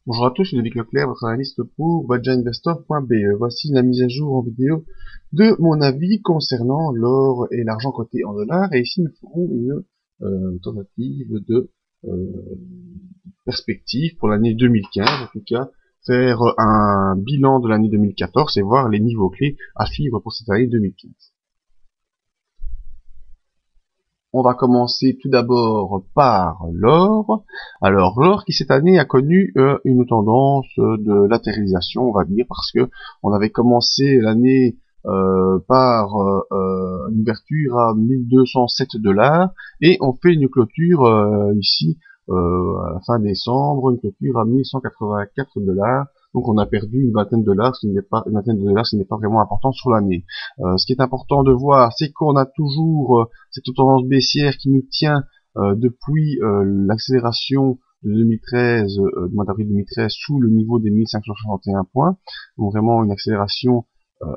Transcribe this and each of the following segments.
Bonjour à tous, je suis David Leclerc, votre analyste pour badgerinvestor.be. Voici la mise à jour en vidéo de mon avis concernant l'or et l'argent coté en dollars. Et ici, nous ferons une tentative de perspective pour l'année 2015, en tout cas, faire un bilan de l'année 2014 et voir les niveaux clés à suivre pour cette année 2015. On va commencer tout d'abord par l'or. Alors l'or qui cette année a connu une tendance de latéralisation, on va dire, parce que on avait commencé l'année par une ouverture à 1207 dollars et on fait une clôture ici à la fin décembre, une clôture à 1184 dollars. Donc on a perdu une vingtaine de dollars, ce qui n'est pas une vingtaine de dollars, ce qui n'est pas vraiment important sur l'année. Ce qui est important de voir, c'est qu'on a toujours cette tendance baissière qui nous tient depuis l'accélération de 2013, du mois d'avril 2013, sous le niveau des 1561 points. Donc vraiment une accélération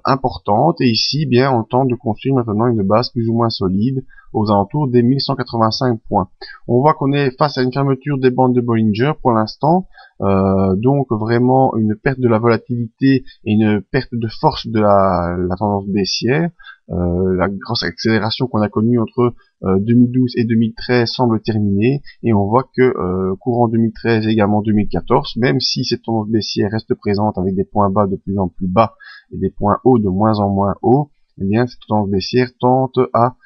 importante. Et ici, bien, on tente de construire maintenant une base plus ou moins solide aux alentours des 1185 points. On voit qu'on est face à une fermeture des bandes de Bollinger pour l'instant. Donc vraiment une perte de la volatilité et une perte de force de la tendance baissière. La grosse accélération qu'on a connue entre 2012 et 2013 semble terminée et on voit que courant 2013 et également 2014, même si cette tendance baissière reste présente avec des points bas de plus en plus bas et des points hauts de moins en moins hauts, eh bien cette tendance baissière tente à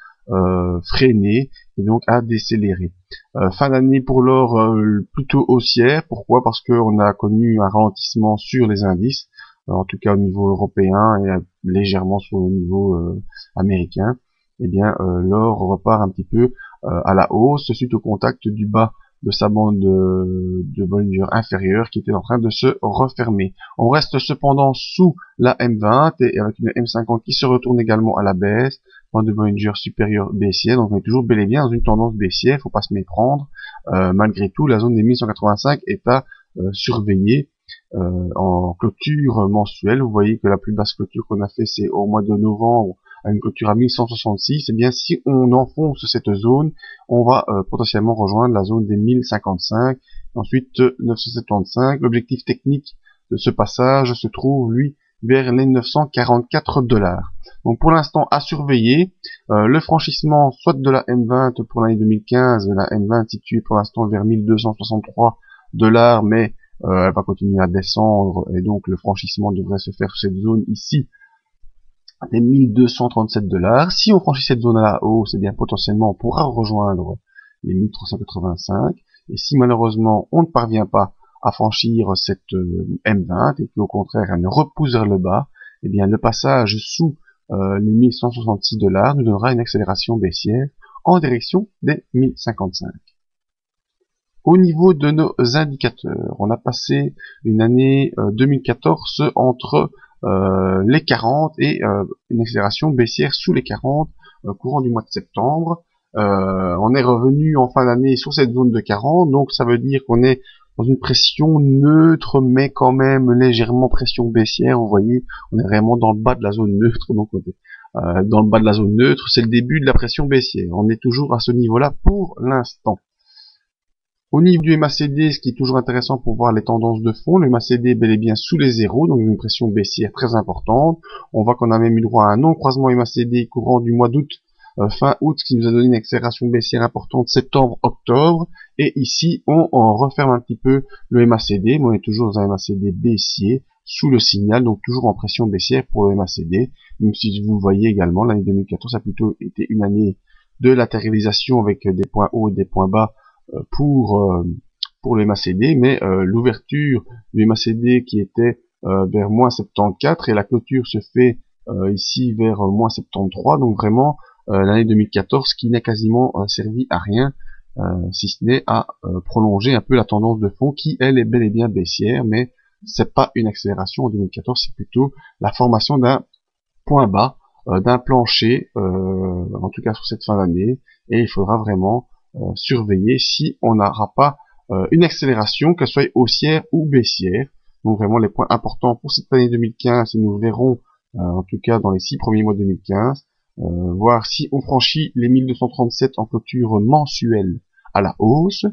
freiner et donc à décélérer. Fin d'année pour l'or plutôt haussière. Pourquoi? Parce qu'on a connu un ralentissement sur les indices, en tout cas au niveau européen et légèrement sur le niveau américain. Eh bien l'or repart un petit peu à la hausse suite au contact du bas de sa bande de Bollinger inférieure qui était en train de se refermer. On reste cependant sous la M20 et avec une M50 qui se retourne également à la baisse, bande de Bollinger supérieure baissière, donc on est toujours bel et bien dans une tendance baissière, faut pas se méprendre. Malgré tout, la zone des 1185 est à surveiller en clôture mensuelle. Vous voyez que la plus basse clôture qu'on a fait c'est au mois de novembre à une clôture à 1166, et bien si on enfonce cette zone, on va potentiellement rejoindre la zone des 1055, ensuite 975. L'objectif technique de ce passage se trouve, lui, vers les 944 dollars. Donc pour l'instant, à surveiller, le franchissement soit de la M20 pour l'année 2015, la M20 située pour l'instant vers 1263 dollars, mais elle va continuer à descendre, et donc le franchissement devrait se faire sur cette zone ici, des 1237 dollars. Si on franchit cette zone à la hausse, eh bien potentiellement on pourra rejoindre les 1385. Et si malheureusement on ne parvient pas à franchir cette M20 et qu'au contraire elle ne repousse vers le bas, eh bien le passage sous les 1166 dollars nous donnera une accélération baissière en direction des 1055. Au niveau de nos indicateurs, on a passé une année 2014 entre les 40 et une accélération baissière sous les 40 courant du mois de septembre. On est revenu en fin d'année sur cette zone de 40, donc ça veut dire qu'on est dans une pression neutre, mais quand même légèrement pression baissière. Vous voyez, on est vraiment dans le bas de la zone neutre, donc dans le bas de la zone neutre, c'est le début de la pression baissière. On est toujours à ce niveau-là pour l'instant. Au niveau du MACD, ce qui est toujours intéressant pour voir les tendances de fond, le MACD est bel et bien sous les zéros, donc une pression baissière très importante. On voit qu'on a même eu droit à un non-croisement MACD courant du mois d'août, fin août, ce qui nous a donné une accélération baissière importante septembre-octobre. Et ici, on referme un petit peu le MACD, mais on est toujours dans un MACD baissier, sous le signal, donc toujours en pression baissière pour le MACD. Même si vous le voyez également, l'année 2014 a plutôt été une année de latéralisation avec des points hauts et des points bas pour le MACD, mais l'ouverture du MACD qui était vers moins 74 et la clôture se fait ici vers moins 73, donc vraiment l'année 2014 qui n'a quasiment servi à rien, si ce n'est à prolonger un peu la tendance de fond qui elle est bel et bien baissière, mais c'est pas une accélération en 2014, c'est plutôt la formation d'un point bas, d'un plancher, en tout cas sur cette fin d'année, et il faudra vraiment surveiller si on n'aura pas une accélération, qu'elle soit haussière ou baissière. Donc vraiment les points importants pour cette année 2015, et nous verrons en tout cas dans les 6 premiers mois de 2015, voir si on franchit les 1237 en clôture mensuelle à la hausse,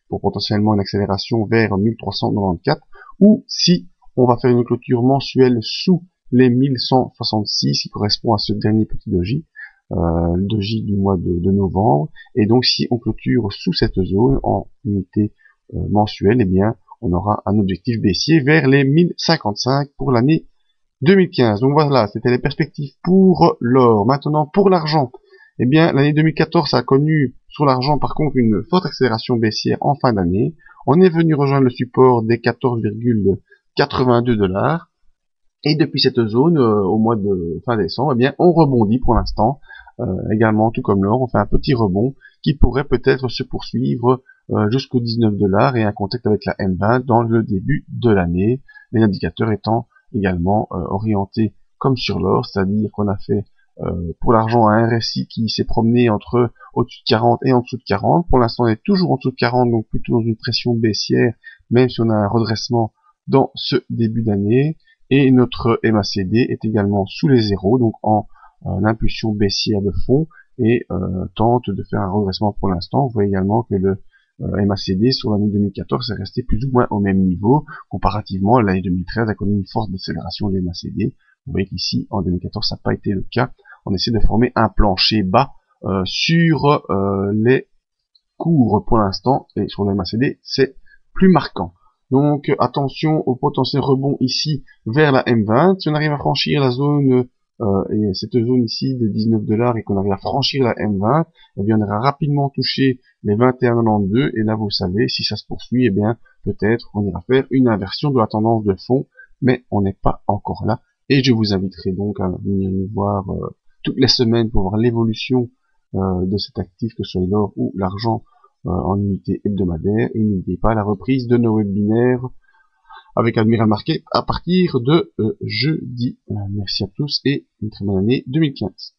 pour potentiellement une accélération vers 1394, ou si on va faire une clôture mensuelle sous les 1166 qui correspond à ce dernier petit doji, le doji du mois de novembre. Et donc si on clôture sous cette zone en unité mensuelle, eh bien on aura un objectif baissier vers les 1055 pour l'année 2015. Donc voilà, c'était les perspectives pour l'or. Maintenant pour l'argent, eh bien l'année 2014 a connu sur l'argent par contre une forte accélération baissière en fin d'année. On est venu rejoindre le support des 14,82 $. Et depuis cette zone, au mois de fin décembre, eh bien, on rebondit pour l'instant. Également, tout comme l'or, on fait un petit rebond qui pourrait peut-être se poursuivre jusqu'aux 19 $ et un contact avec la M20 dans le début de l'année. Les indicateurs étant également orientés comme sur l'or, c'est-à-dire qu'on a fait pour l'argent un RSI qui s'est promené entre au-dessus de 40 et en dessous de 40. Pour l'instant, on est toujours en dessous de 40, donc plutôt dans une pression baissière, même si on a un redressement dans ce début d'année. Et notre MACD est également sous les zéros, donc en impulsion baissière de fond, et tente de faire un redressement pour l'instant. Vous voyez également que le MACD sur l'année 2014 est resté plus ou moins au même niveau, comparativement l'année 2013 a connu une forte décélération de MACD. Vous voyez qu'ici, en 2014, ça n'a pas été le cas. On essaie de former un plancher bas sur les cours pour l'instant, et sur le MACD, c'est plus marquant. Donc attention au potentiel rebond ici vers la M20. Si on arrive à franchir la zone et cette zone ici de 19 $ et qu'on arrive à franchir la M20, eh bien on ira rapidement toucher les 21,92 et là vous savez, si ça se poursuit, eh bien peut-être on ira faire une inversion de la tendance de fond, mais on n'est pas encore là. Et je vous inviterai donc à venir nous voir toutes les semaines pour voir l'évolution de cet actif, que ce soit l'or ou l'argent, en unité hebdomadaire. Et n'oubliez pas la reprise de nos webinaires avec Admiral Market à partir de jeudi. Merci à tous et une très bonne année 2015.